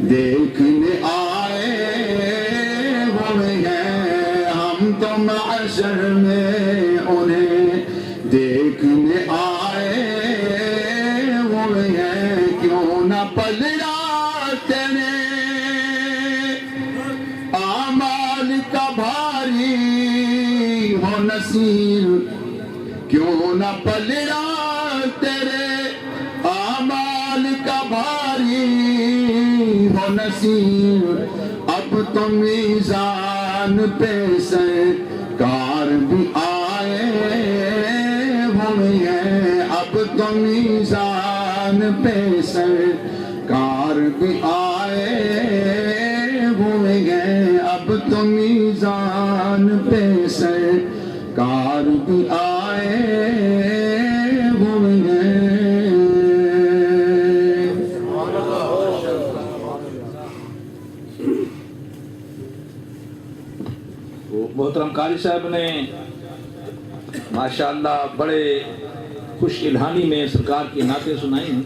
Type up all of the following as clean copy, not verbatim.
دیکھنے آئے ہوئے ہیں، ہم تو محشر میں انہیں دیکھنے آئے ہوئے ہیں، کیوں نہ پلڑا تیرے اعمال کا بھاری ہو نصیب، کیوں نہ پلڑا تیرے اعمال کا بھاری ہو نصیب، اب تو میزان پہ سرکار بھی آئے ہوئے ہیں، اب تو میزان پہ سرکار بھی آئے ہوئے ہیں، اب تو میزان پہ سرکار بھی آئے ہوئے ہیں۔ محترم قاری صاحب نے ماشاءاللہ بڑے خوش الہانی میں سرکار کی نعتیں سنائی ہیں۔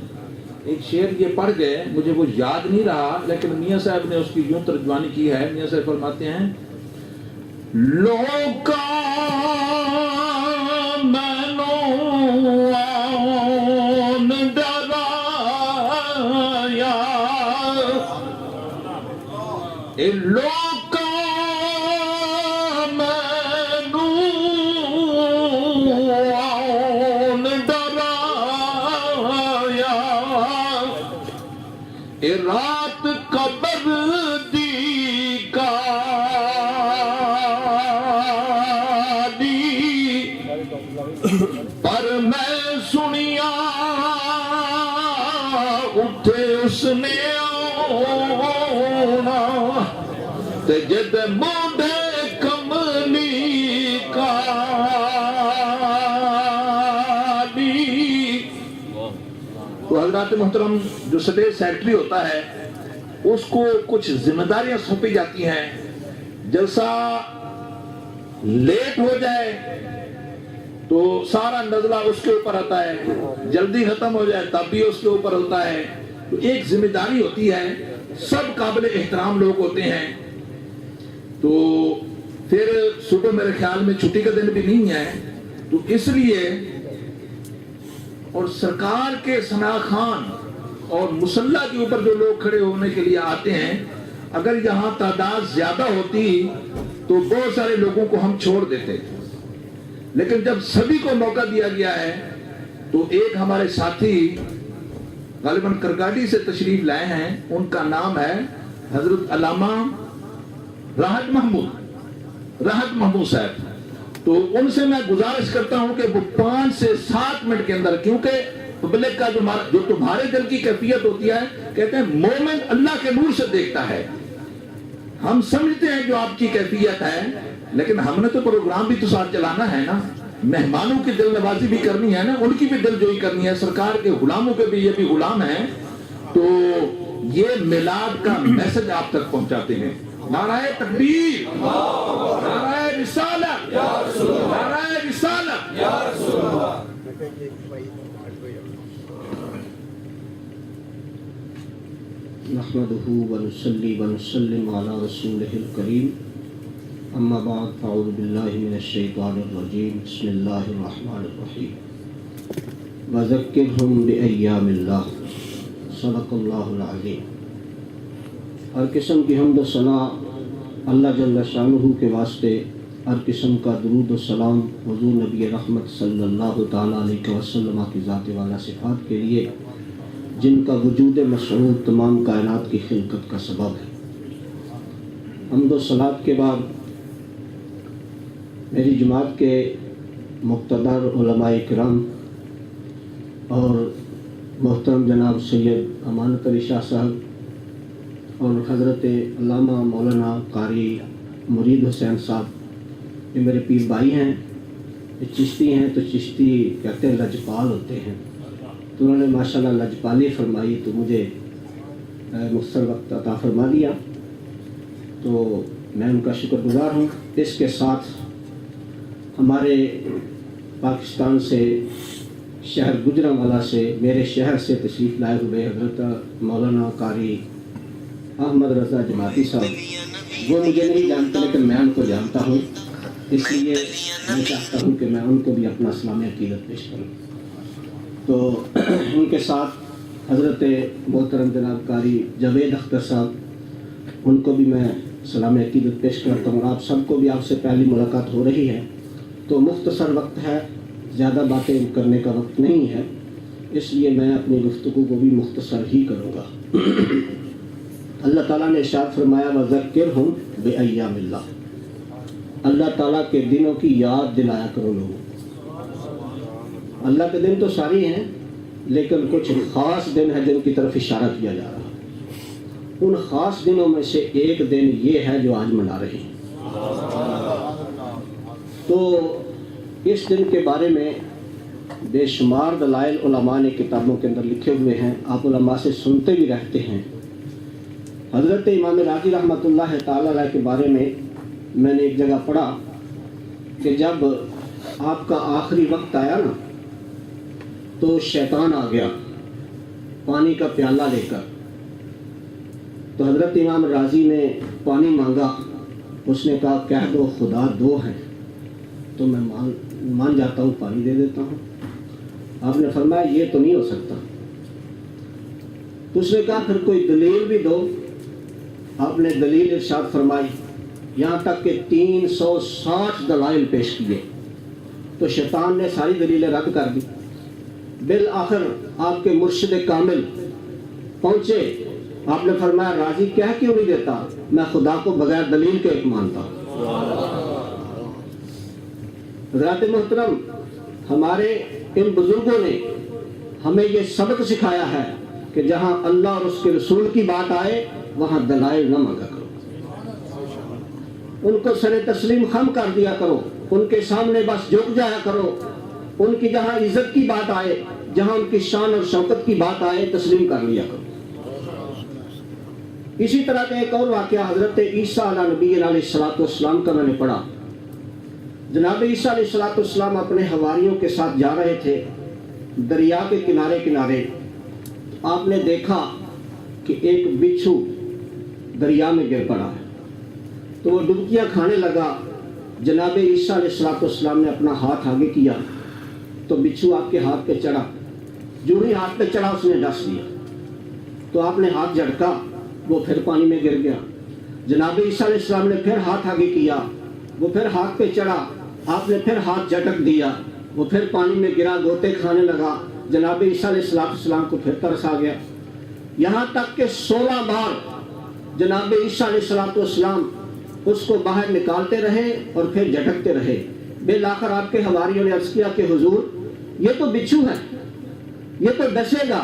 ایک شعر یہ پڑھ گئے، مجھے وہ یاد نہیں رہا، لیکن میاں صاحب نے اس کی یوں ترجمانی کی ہے۔ میاں صاحب فرماتے ہیں، لوکا مینوں آن ڈرایا، اے لوکا مینوں آن ڈرایا، اے رات قبر دی کالی، پر میں سنیا اٹھے اس نے آنا، تے جد موڈے کملی کالی۔ تو حضرات محترم، جو اسٹیج سیکرٹری ہوتا ہے اس کو کچھ ذمہ داریاں سونپی جاتی ہیں، جلسہ لیٹ ہو جائے تو سارا نزلہ اس کے اوپر آتا ہے، جلدی ختم ہو جائے تب بھی اس کے اوپر ہوتا ہے۔ تو ایک ذمہ داری ہوتی ہے، سب قابل احترام لوگ ہوتے ہیں، تو پھر صبح میرے خیال میں چھٹی کا دن بھی نہیں ہے، تو اس لیے اور سرکار کے ثنا خوان اور مصلی کے اوپر جو لوگ کھڑے ہونے کے لیے آتے ہیں، اگر یہاں تعداد زیادہ ہوتی تو بہت سارے لوگوں کو ہم چھوڑ دیتے، لیکن جب سبھی کو موقع دیا گیا ہے تو ایک ہمارے ساتھی غالباً کرگاڑی سے تشریف لائے ہیں، ان کا نام ہے حضرت علامہ راحت محمود صاحب۔ تو ان سے میں گزارش کرتا ہوں کہ وہ 5 سے 7 منٹ کے اندر، کیونکہ پبلک کا جو تمہارے دل کی کیفیت ہوتی ہے، کہتے ہیں مومن اللہ کے نور سے دیکھتا ہے، ہم سمجھتے ہیں جو آپ کی کیفیت ہے، لیکن ہم نے تو پروگرام بھی تو ساتھ چلانا ہے نا، مہمانوں کی دل نوازی بھی کرنی ہے نا، ان کی بھی دل جوئی کرنی ہے، سرکار کے غلاموں کے بھی یہ بھی غلام ہیں، تو یہ میلاد کا میسج آپ تک پہنچاتے ہیں۔ نعرہ تکبیر، نعرہ رسالت، نعرہ رسالت۔ نحمده ونصلي ونسلم على رسوله الكريم، اما بعد، فاعوذ بالله من الشيطان الرجيم، بسم الله الرحمن الرحيم، وذكرهم بأيام الله، صدق الله العظيم۔ ہر قسم کی حمد و ثنا اللہ جل شانہ کے واسطے، ہر قسم کا درود و سلام حضور نبی رحمت صلی اللہ تعالیٰ علیہ وسلم کی ذات والا صفات کے لیے، جن کا وجود مسعود تمام کائنات کی خلقت کا سبب ہے۔ حمد و صلات کے بعد میری جماعت کے مقتدر علماء کرام اور محترم جناب سید امانت علی شاہ صاحب اور حضرت علامہ مولانا قاری مرید حسین صاحب، یہ میرے پیر بھائی ہیں، یہ چشتی ہیں، تو چشتی کہتے ہیں لجپال ہوتے ہیں، تو انہوں نے ماشاءاللہ لجپالی فرمائی تو مجھے مختصر وقت عطا فرما دیا، تو میں ان کا شکر گزار ہوں۔ اس کے ساتھ ہمارے پاکستان سے شہر گجرانوالہ سے، میرے شہر سے تشریف لائے ہوئے حضرت مولانا قاری احمد رضا جماعتی صاحب، وہ مجھے نہیں جانتے لیکن میں ان کو جانتا ہوں، اس لیے میں چاہتا ہوں کہ میں ان کو بھی اپنا سلام عقیدت پیش کروں۔ تو ان کے ساتھ حضرت محترم جناب قاری جاوید اختر صاحب، ان کو بھی میں سلام عقیدت پیش کرتا ہوں۔ آپ سب کو بھی آپ سے پہلی ملاقات ہو رہی ہے، تو مختصر وقت ہے، زیادہ باتیں کرنے کا وقت نہیں ہے، اس لیے میں اپنی گفتگو کو بھی مختصر ہی کروں گا۔ اللہ تعالیٰ نے ارشاد فرمایا وَذَكِّرْهُمْ بِأَيَّامِ اللَّهِ، اللہ تعالیٰ کے دنوں کی یاد دلایا کرو لوگوں۔ اللہ کے دن تو ساری ہیں، لیکن کچھ خاص دن ہیں جن کی طرف اشارہ کیا جا رہا ہے۔ ان خاص دنوں میں سے ایک دن یہ ہے جو آج منا رہے ہیں۔ تو اس دن کے بارے میں بے شمار دلائل علماء نے کتابوں کے اندر لکھے ہوئے ہیں، آپ علماء سے سنتے بھی رہتے ہیں۔ حضرت امام راضی رحمۃ اللہ تعالیٰ علیہ کے بارے میں نے ایک جگہ پڑھا کہ جب آپ کا آخری وقت آیا نا، تو شیطان آ گیا پانی کا پیالہ لے کر۔ تو حضرت امام راضی نے پانی مانگا، اس نے کہا کہہ دو خدا دو ہیں تو میں مان جاتا ہوں، پانی دے دیتا ہوں۔ آپ نے فرمایا یہ تو نہیں ہو سکتا۔ تو اس نے کہا پھر کوئی دلیل بھی دو۔ آپ نے دلیل ارشاد فرمائی، یہاں تک کہ 360 دلائل پیش کیے، تو شیطان نے ساری دلیلیں رد کر دی۔ بالآخر آپ کے مرشد کامل پہنچے، آپ نے فرمایا راضی کہہ کیوں نہیں دیتا، میں خدا کو بغیر دلیل کے ایک مانتا ہوں۔ حضرات محترم، ہمارے ان بزرگوں نے ہمیں یہ سبق سکھایا ہے کہ جہاں اللہ اور اس کے رسول کی بات آئے وہاں دلائل نہ مانگا کرو، ان کو سر تسلیم خم کر دیا کرو، ان کے سامنے بس جھک جایا کرو۔ ان کی جہاں عزت کی بات آئے، جہاں ان کی شان اور شوکت کی بات آئے، تسلیم کر لیا کرو۔ اسی طرح کا ایک اور واقعہ حضرت عیسیٰ علیہ نبی علیہ السلام کا میں نے پڑھا۔ جناب عیسیٰ علیہ السلام اپنے حواریوں کے ساتھ جا رہے تھے دریا کے کنارے، آپ نے دیکھا کہ ایک بچھو دریا میں گر پڑا ہے، تو وہ ڈبکیاں کھانے لگا۔ جناب عیسیٰ علیہ السلام نے اپنا ہاتھ آگے کیا تو بچھو آپ کے ہاتھ پہ چڑھا، جو ہی ہاتھ پہ چڑھا اس نے ڈس دیا، تو آپ نے ہاتھ جھٹکا، وہ پھر پانی میں گر گیا۔ جناب عیسیٰ علیہ السلام نے پھر ہاتھ آگے کیا، وہ پھر ہاتھ پہ چڑھا، آپ نے پھر ہاتھ جھٹک دیا، وہ پھر پانی میں گرا، گوتے کھانے لگا۔ جناب عیسیٰ علیہ السلام کو پھر ترس آ گیا، یہاں تک کہ 16 بار جناب عیسیٰ علیہ السلام اس کو باہر نکالتے رہے اور پھر جھٹکتے رہے۔ بالآخر آپ کے حواریوں نے عرض کیا کہ حضور یہ تو بچھو ہے، یہ تو ڈسے گا،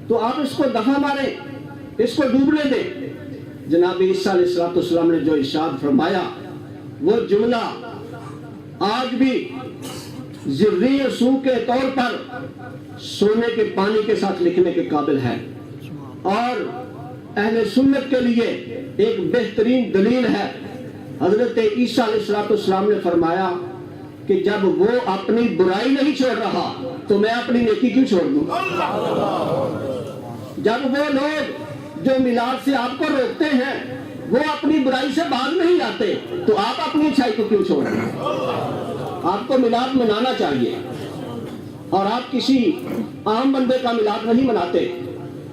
تو آپ اس کو دفع ماریں، اس کو ڈوبنے دیں۔ جناب عیسیٰ علیہ السلام نے جو ارشاد فرمایا، وہ جملہ آج بھی زرعی اصول کے طور پر سونے کے پانی کے ساتھ لکھنے کے قابل ہے، اور اہل سنت کے لیے ایک بہترین دلیل ہے۔ حضرت عیسیٰ علیہ السلام نے فرمایا کہ جب وہ اپنی برائی نہیں چھوڑ رہا تو میں اپنی نیکی کیوں چھوڑ دوں؟ جب وہ لوگ جو میلاد سے آپ کو روکتے ہیں وہ اپنی برائی سے باز نہیں آتے تو آپ اپنی اچھائی کو کیوں چھوڑ رہے ہیں؟ آپ کو میلاد منانا چاہیے، اور آپ کسی عام بندے کا میلاد نہیں مناتے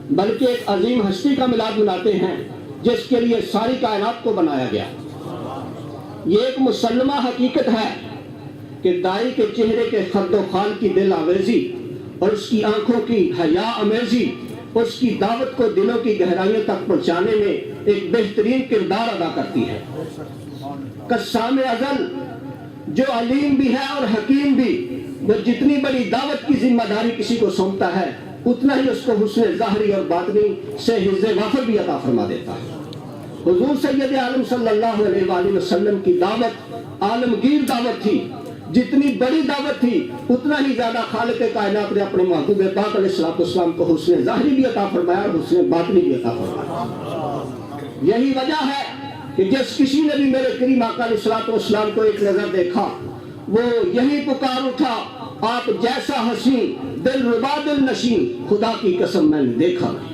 بلکہ ایک عظیم ہستی کا میلاد مناتے ہیں جس کے لیے ساری کائنات کو بنایا گیا۔ یہ ایک مسلمہ حقیقت ہے کہ دائی کے چہرے کے خد و خال کی دل آویزی اور اس کی آنکھوں کی حیا امیزی اس کی دعوت کو دلوں کی گہرائیوں تک پہنچانے میں ایک بہترین کردار ادا کرتی ہے۔ قسام ازل جو علیم بھی ہے اور حکیم بھی، وہ جتنی بڑی دعوت کی ذمہ داری کسی کو سونپتا ہے اتنا ہی اس کو حسن ظاہری اور باطنی سے حفظ وافر بھی عطا فرما دیتا ہے۔ حضور سید عالم صلی اللہ علیہ وآلہ وسلم کی دعوت عالمگیر دعوت تھی، جتنی بڑی دعوت تھی اتنا ہی زیادہ خالق کائنات نے اپنے محبوب پاک علیہ السلام کو حسن ظاہری بھی عطا فرمایا اور حسن باطنی بھی عطا فرمایا۔ یہی وجہ ہے کہ جس کسی نے بھی میرے کریم آقا علیہ السلام کو ایک نظر دیکھا وہ یہی پکار اٹھا، آپ جیسا حسین دل ربا دل نشین خدا کی قسم میں نے دیکھا نہیں۔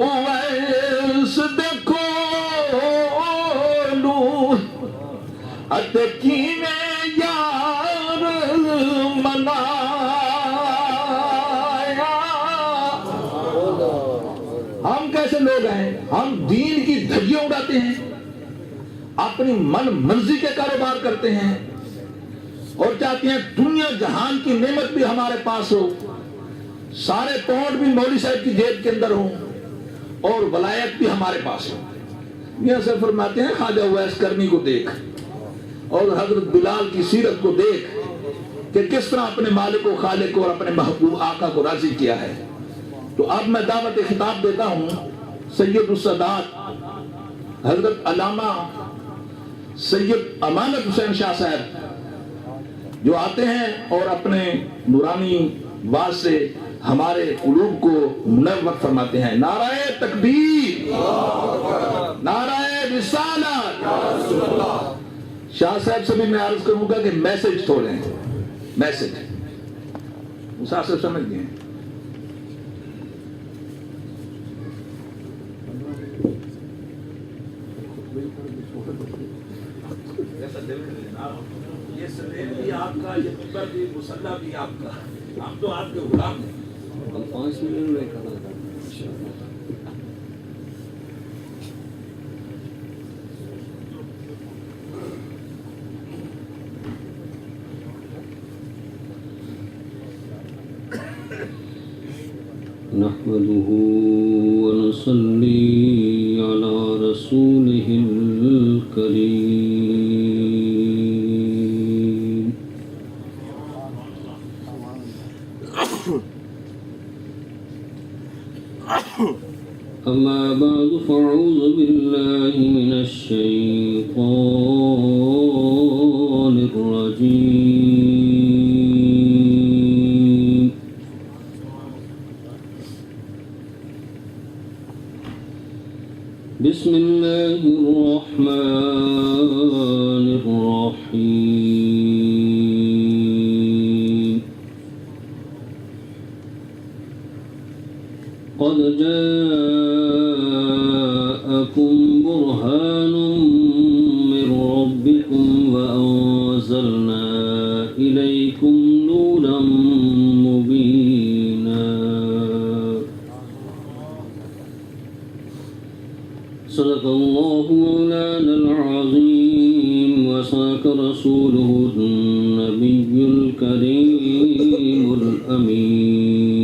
اویس دیکھو لو اتے کیویں یار منایا. ہم کیسے لوگ ہیں؟ ہم دین کی دھجیاں اڑاتے ہیں، اپنی من مرضی کے کاروبار کرتے ہیں اور چاہتے ہیں دنیا جہان کی نعمت بھی ہمارے پاس ہو، سارے پونڈ بھی مولوی صاحب کی جیب کے اندر ہوں اور ولایت بھی ہمارے پاس ہو. میاں صاحب فرماتے ہیں خواجہ اویس کرنی کو دیکھ اور حضرت بلال کی سیرت کو دیکھ کہ کس طرح اپنے مالک و خالق کو اور اپنے محبوب آقا کو راضی کیا ہے. تو اب میں دعوت خطاب دیتا ہوں سید السادات حضرت علامہ سید امانت حسین شاہ صاحب جو آتے ہیں اور اپنے نورانی واز سے ہمارے قلوب کو منور فرماتے ہیں. نعرہ تکبیر، نعرہ رسالت. شاہ صاحب سے بھی میں عرض کروں گا کہ میسج تھوڑے ہیں، میسج شاہ صاحب سمجھ گئے. یہ سلیب بھی آپ کا، یہ ممبر بھی، مصلی بھی آپ کا، ہم تو آپ کے غلام ہیں. 5 منٹ میں کرنا تھا. نحمده ونصلي على رسوله الكريم. أما بعد فأعوذ بالله من الشيطان الرجيم. بسم الله الرحمن الرحيم. قد جاءكم برهان من ربكم وأنزلنا إليكم نورا مبينا. صدق الله مولانا العظيم وصدق رسوله النبي الكريم الأمين.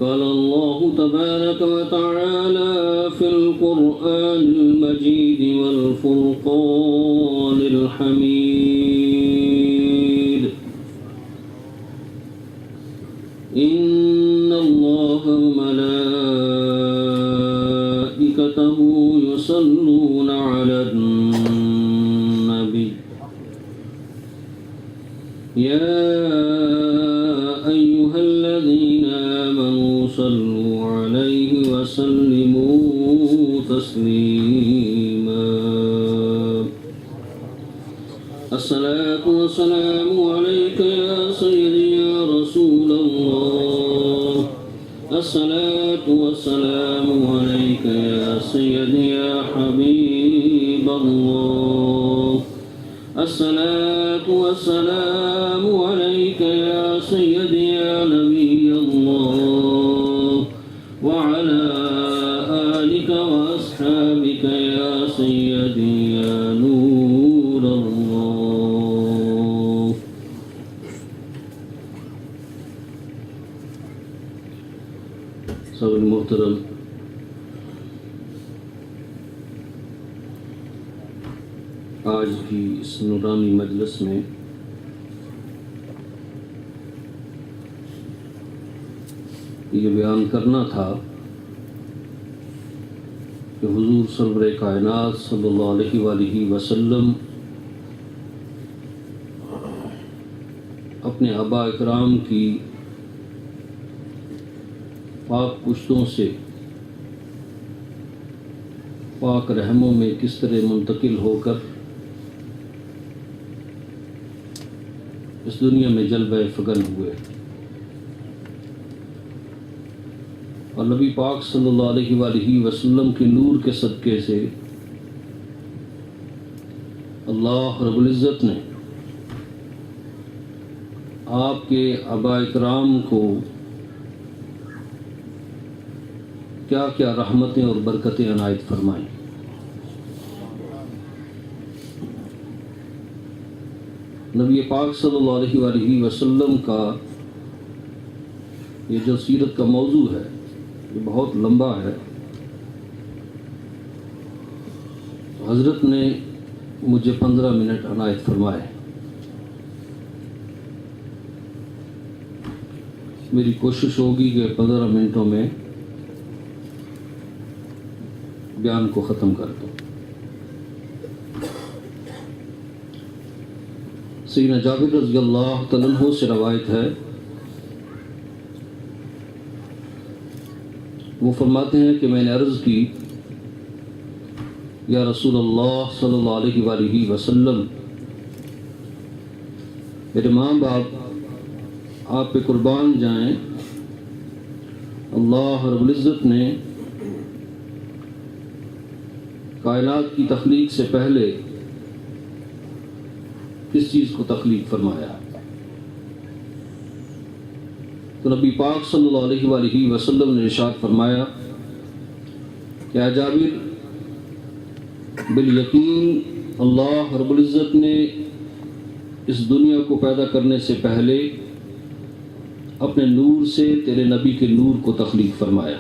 قال الله تبارك وتعالى في القرآن المجيد والفرقان الحميد. إن الله وملائكته يصلون على النبي يا أيها الذين آمنوا صلوا عليه وسلموا تسليما. الصلاة والسلام عليك يا سيدي يا رسول الله. الصلاة والسلام عليك يا سيدي يا حبيب الله. الصلاة والسلام عليك يا سيدي يا نبي الله وعلى آلك وأصحابك يا سيدي يا نور الله. صاحب المحترم، آج کی اس نورانی مجلس میں یہ بیان کرنا تھا کہ حضور سرور کائنات صلی اللہ علیہ وآلہ وسلم اپنے آباء اکرام کی پاک پشتوں سے پاک رحموں میں کس طرح منتقل ہو کر اس دنیا میں جلوہ فگن ہوئے. اور نبی پاک صلی اللہ علیہ وآلہ وسلم کے نور کے صدقے سے اللہ رب العزت نے آپ کے آباء کرام کو کیا کیا رحمتیں اور برکتیں عنایت فرمائیں۔ نبی پاک صلی اللہ علیہ وآلہ وسلم کا یہ جو سیرت کا موضوع ہے یہ بہت لمبا ہے۔ حضرت نے مجھے 15 منٹ عنایت فرمائے۔ میری کوشش ہوگی کہ 15 منٹوں میں بیان کو ختم کر دوں۔ سیدنا جابر رضی اللہ تعالیٰ عنہ سے روایت ہے، وہ فرماتے ہیں کہ میں نے عرض کی، یا رسول اللہ صلی اللہ علیہ وآلہ وسلم، میرے ماں باپ آپ پہ قربان جائیں، اللہ رب العزت نے کائنات کی تخلیق سے پہلے کس چیز کو تخلیق فرمایا؟ تو نبی پاک صلی اللہ علیہ وآلہ وسلم نے ارشاد فرمایا کہ اے جابر، بالیقین اللہ رب العزت نے اس دنیا کو پیدا کرنے سے پہلے اپنے نور سے تیرے نبی کے نور کو تخلیق فرمایا،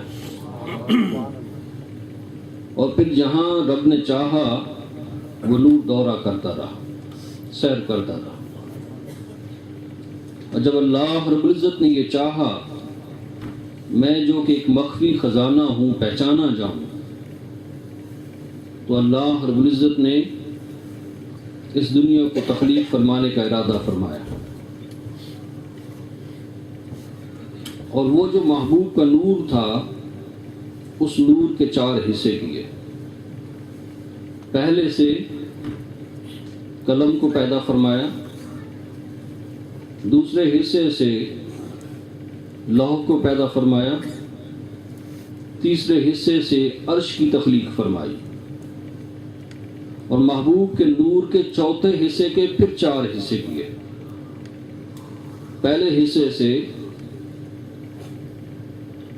اور پھر جہاں رب نے چاہا وہ نور دورہ کرتا رہا، سیر کرتا رہا، اور جب اللہ رب العزت نے یہ چاہا میں جو کہ ایک مخفی خزانہ ہوں پہچانا جاؤں، تو اللہ رب العزت نے اس دنیا کو تخلیق فرمانے کا ارادہ فرمایا، اور وہ جو محبوب کا نور تھا اس نور کے 4 حصے کیے۔ پہلے سے قلم کو پیدا فرمایا، دوسرے حصے سے لوح کو پیدا فرمایا، تیسرے حصے سے عرش کی تخلیق فرمائی، اور محبوب کے نور کے چوتھے حصے کے پھر 4 حصے کیے۔ پہلے حصے سے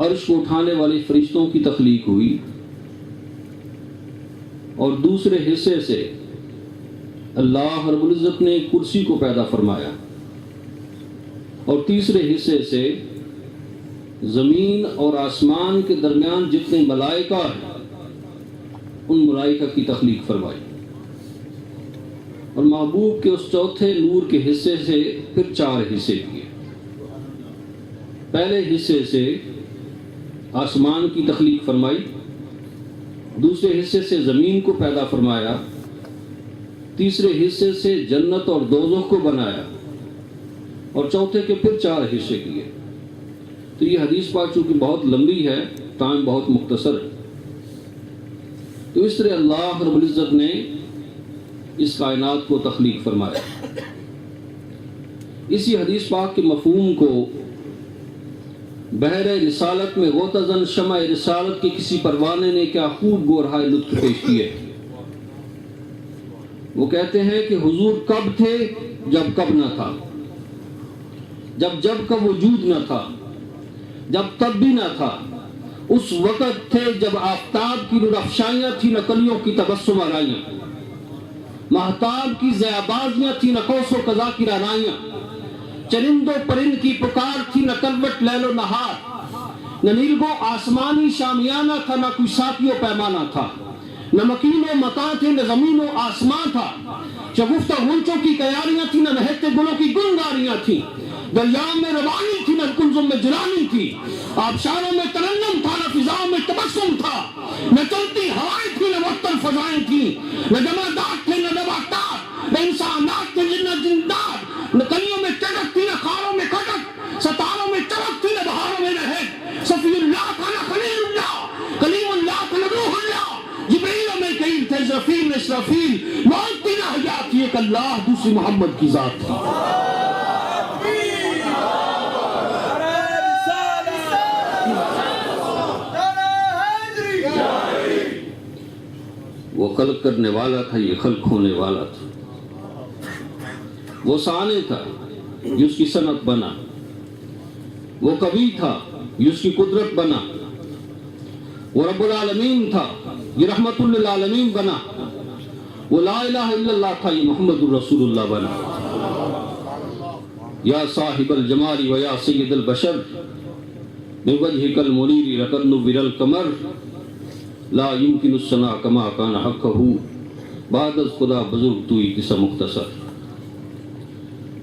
عرش کو اٹھانے والے فرشتوں کی تخلیق ہوئی، اور دوسرے حصے سے اللہ رب العزت نے کرسی کو پیدا فرمایا، اور تیسرے حصے سے زمین اور آسمان کے درمیان جتنے ملائکہ ہیں ان ملائکہ کی تخلیق فرمائی، اور محبوب کے اس چوتھے نور کے حصے سے پھر 4 حصے کیے۔ پہلے حصے سے آسمان کی تخلیق فرمائی، دوسرے حصے سے زمین کو پیدا فرمایا، تیسرے حصے سے جنت اور دوزخ کو بنایا، اور چوتھے کے پھر 4 حصے کیے۔ تو یہ حدیث پاک چونکہ بہت لمبی ہے، ٹائم بہت مختصر ہے، تو اس طرح اللہ رب العزت نے اس کائنات کو تخلیق فرمایا۔ اسی حدیث پاک کے مفہوم کو بحر رسالت میں غوطہ زن شمع رسالت کے کسی پروانے نے کیا خوب گورہائے لطف پیش کیے۔ وہ کہتے ہیں کہ حضور کب تھے جب کب نہ تھا، جب کا وجود نہ تھا، جب تب بھی نہ تھا، اس وقت تھے جب آفتاب کی نور افشائیاں تھی نہ کلیوں کی تبسم آرائیاں، مہتاب کی ضیابازیاں تھی نہ قوس و قزح کی رعنائیاں، چرند و پرند کی پکار تھی نہ کلوٹ لیل و نہار، نہ نیلگو آسمانی شامیانہ تھا نہ کوئی ساقی و پیمانہ تھا، نہ مکین و مکاں تھے نہ زمین و آسمان تھا، شگفتہ غنچوں کی کیاریاں تھی نہ مہکتے گلوں کی گلگاریاں تھی، دریاؤں میں روانی تھی نہ کنزوں میں جلانی تھی، آبشاروں میں ترنم تھا نہ فضاؤں میں تبسم تھا، نہ چلتی ہوائیں تھی نہ معطل فضائیں تھی، نہ جمادات تھے نہ نباتات، نہ انسانات تھے نہ جنات، نہ کلیوں میں چٹک تھی نہ خاروں میں کھٹک، ستاروں میں چمک تھی نہ بہاروں میں رہے، صفی اللہ تھا نہ خلیل اللہ، کلیم اللہ تھا نہ روح اللہ، جبریل و میکائیل تھے اسرافیل نہ اسرافیل، موت تھی نہ حیات تھی، ایک اللہ دوسری محمد کی ذات تھی۔ خلق کرنے والا تھا، یہ خلق ہونے والا تھا۔ وہ صانع تھا، یہ اس کی صنعت بنا۔ وہ قوی تھا، یہ اس کی قدرت بنا۔ وہ رب العالمین تھا، یہ رحمت للعالمین بنا۔ وہ لا الہ الا اللہ تھا، یہ محمد الرسول اللہ بنا۔ یا صاحب الجمال و یا سید البشر من وجهك المنیر لقد نور القمر لا يمكن الثناء كما كان حقه بعد از خدا بزرگ تو ہی قصہ مختصر۔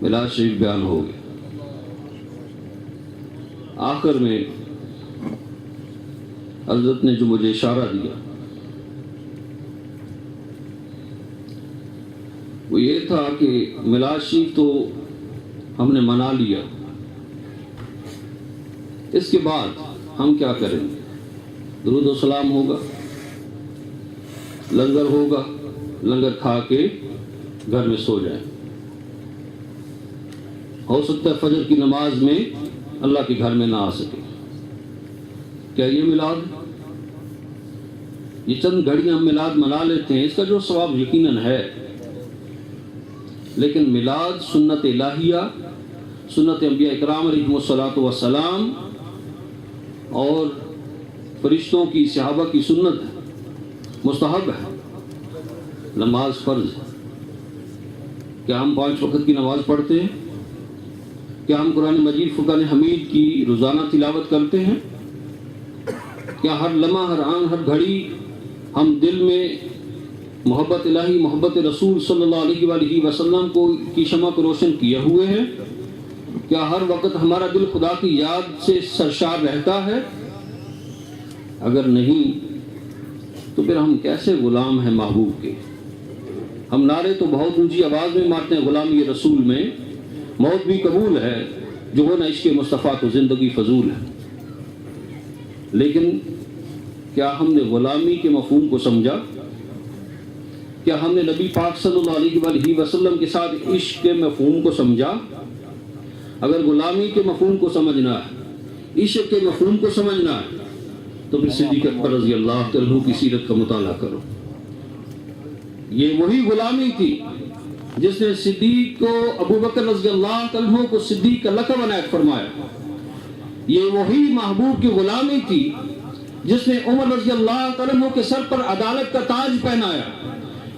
میلاد شریف بیان ہو گیا۔ آخر میں حضرت نے جو مجھے اشارہ دیا وہ یہ تھا کہ میلاد شریف تو ہم نے منا لیا، اس کے بعد ہم کیا کریں گے؟ درود و سلام ہوگا، لنگر ہوگا، لنگر کھا کے گھر میں سو جائیں۔ ہو سکتا ہے فجر کی نماز میں اللہ کے گھر میں نہ آ سکے۔ کیا یہ میلاد؟ یہ چند گھڑیاں ہم میلاد منا لیتے ہیں، اس کا جو ثواب یقیناً ہے، لیکن میلاد سنت الہیہ، سنت انبیاء اکرام علیہم الصلوۃ والسلام اور فرشتوں کی، صحابہ کی سنت ہے، مستحب ہے۔ نماز فرض ہے۔ کیا ہم 5 وقت کی نماز پڑھتے ہیں؟ کیا ہم قرآن مجید فرقان حمید کی روزانہ تلاوت کرتے ہیں؟ کیا ہر لمحہ، ہر آن، ہر گھڑی ہم دل میں محبت الہی، محبت رسول صلی اللہ علیہ وآلہ وسلم کی شمع کو روشن کیے ہوئے ہیں؟ کیا ہر وقت ہمارا دل خدا کی یاد سے سرشار رہتا ہے؟ اگر نہیں تو پھر ہم کیسے غلام ہیں محبوب کے؟ ہم نعرے تو بہت اونچی آواز میں مارتے ہیں غلامی رسول میں، موت بھی قبول ہے، جو ہو نہ عشق مصطفیٰ تو زندگی فضول ہے۔ لیکن کیا ہم نے غلامی کے مفہوم کو سمجھا؟ کیا ہم نے نبی پاک صلی اللہ علیہ وآلہ وسلم کے ساتھ عشق کے مفہوم کو سمجھا؟ اگر غلامی کے مفہوم کو سمجھنا ہے، عشق کے مفہوم کو سمجھنا ہے، تو پھر صدیق اکبر رضی اللہ عنہ کی سیرت کا مطالعہ کرو۔ یہ وہی غلامی تھی جس نے صدیق کو، ابو بکر رضی اللہ عنہ کو صدیق کا لقب عنایت فرمایا۔ یہ وہی محبوب کی غلامی تھی جس نے عمر رضی اللہ عنہ کے سر پر عدالت کا تاج پہنایا۔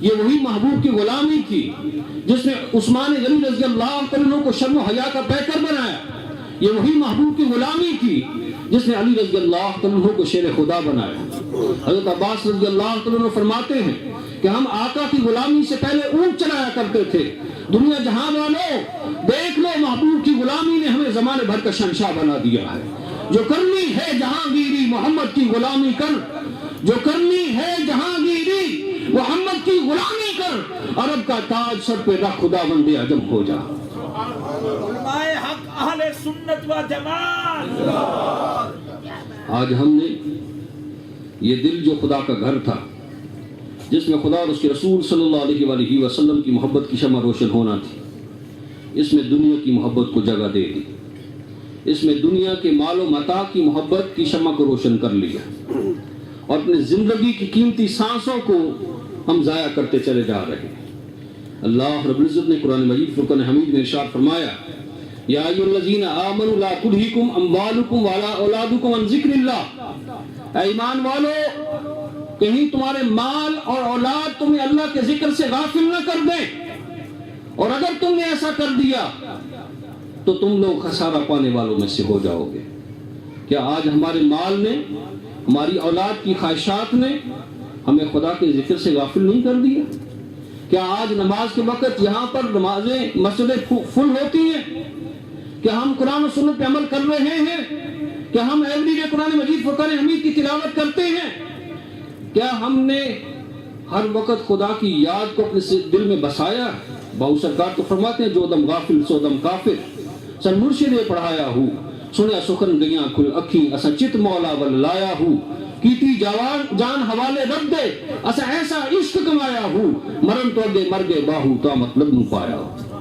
یہ وہی محبوب کی غلامی تھی جس نے عثمان غنی رضی اللہ عنہ کو شرم و حیا کا پیکر بنایا۔ یہ وہی محبوب کی غلامی تھی جس نے علی رضی اللہ عنہ کو شیر خدا بنایا۔ حضرت عباس رضی اللہ عنہ فرماتے ہیں کہ ہم آقا کی غلامی سے پہلے اونٹ چلایا کرتے تھے۔ دنیا جہاں والوں دیکھ لو، محبوب کی غلامی نے ہمیں زمانے بھر کا شہنشاہ بنا دیا ہے۔ جو کرنی ہے جہانگیری محمد کی غلامی کر، جو کرنی ہے جہانگیری محمد کی غلامی کر، عرب کا تاج سر پہ رکھ، خدا بندے عجم ہو جا۔ علماء حق اہل سنت و جماعت۔ آج ہم نے یہ دل جو خدا کا گھر تھا، جس میں خدا اور اس کے رسول صلی اللہ علیہ وآلہ وسلم کی محبت کی شمع روشن ہونا تھی، اس میں دنیا کی محبت کو جگہ دے دی۔ اس میں دنیا کے مال و متاع کی محبت کی شمع کو روشن کر لیا، اور اپنے زندگی کی قیمتی سانسوں کو ہم ضائع کرتے چلے جا رہے ہیں۔ اللہ رب العزت نے قرآن مجید فرقان حمید میں ارشاد فرمایا، یا ایھا الذین آمنوا لا تلہکم اموالکم ولا اولادکم عن ذکر اللہ۔ اے ایمان والو، کہیں تمہارے مال اور اولاد تمہیں اللہ کے ذکر سے غافل نہ کر دیں، اور اگر تم نے ایسا کر دیا تو تم لوگ خسارہ پانے والوں میں سے ہو جاؤ گے۔ کیا آج ہمارے مال نے، ہماری اولاد کی خواہشات نے ہمیں خدا کے ذکر سے غافل نہیں کر دیا؟ کیا آج نماز کے وقت یہاں پر نمازیں مسجدیں فل ہوتی ہیں؟ کیا ہم قرآن و سنت پہ عمل کر رہے ہیں؟ کیا ہم ایوری ڈے قرآن مجید فرقان حمید کی تلاوت کرتے ہیں؟ کیا ہم نے ہر وقت خدا کی یاد کو اپنے دل میں بسایا؟ بہو سرکار تو فرماتے ہیں، جو دم غافل سو دم کافر، سن مرشد نے پڑھایا ہوں، سنیا سخن گیاں کھل اکھیں، اسا چت مولا ول لایا ہوں، کیتی جان حوالے رب دے، اسا ایسا عشق کمایا ہوں، مرن تو اگے مر گئے باہو تا مطلب نو پایا ہوں۔